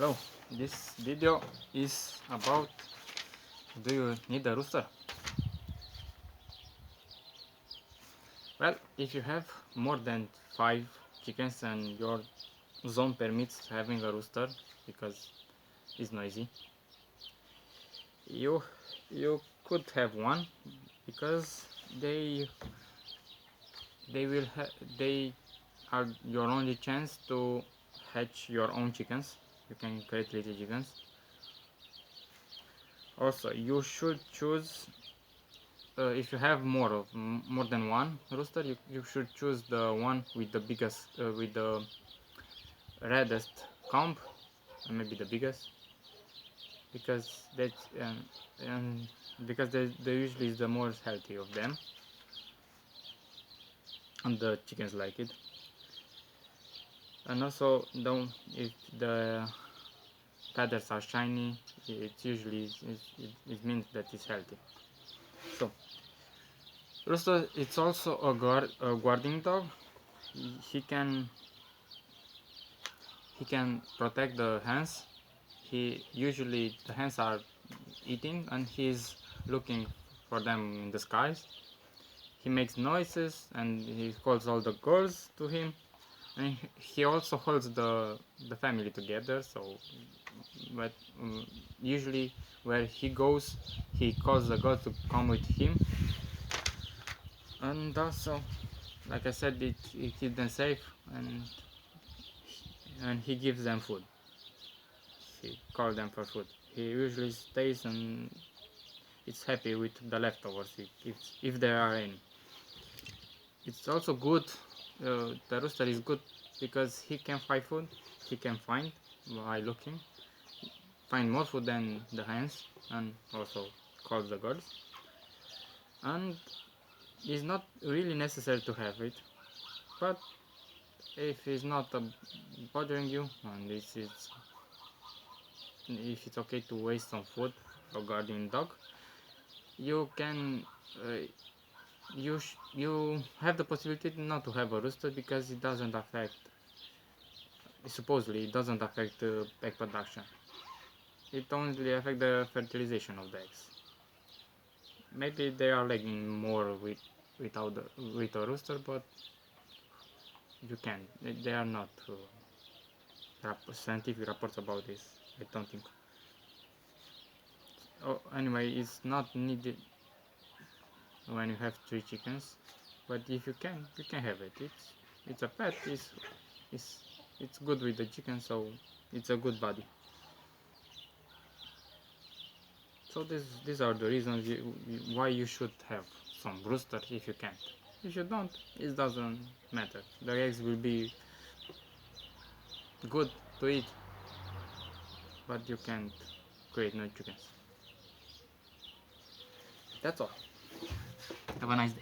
Hello, this video is about, do you need a rooster? Well, if you have more than 5 chickens and your zone permits having a rooster because it's noisy, you could have one because they they are your only chance to hatch your own chickens. You can create little chickens. Also, you should choose, if you have more than one rooster, you should choose the one with the biggest, with the reddest comb, and maybe the biggest, because that's and because they usually is the more healthy of them, and the chickens like it. And also, don't, if the feathers are shiny, it means that it's healthy. So rooster, it's also a guarding dog. He can protect the hens. He usually, the hens are eating and he's looking for them in the skies. He makes noises and he calls all the girls to him, and he also holds the family together. So, but usually where he goes, he calls the girls to come with him, and also, like I said, it keeps them safe, and he gives them food. He calls them for food. He usually stays and it's happy with the leftovers if there are any. It's also good, the rooster is good because he can find food. He can find, by looking, find more food than the hens, and also calls the girls. And it's not really necessary to have it, but if it's not bothering you, and if it's okay to waste some food regarding dog, you can you have the possibility not to have a rooster because it doesn't affect, supposedly it doesn't affect egg production. It only affects the fertilization of the eggs. Maybe they are lagging more with a rooster, but you can. They are not scientific reports about this, I don't think. Oh, anyway, it's not needed when you have 3 chickens, but if you can have it. It's a pet. It's good with the chicken, so it's a good buddy. So these are the reasons why you should have some rooster if you can't. If you don't, it doesn't matter. The eggs will be good to eat, but you can't create new chickens. That's all. Have a nice day.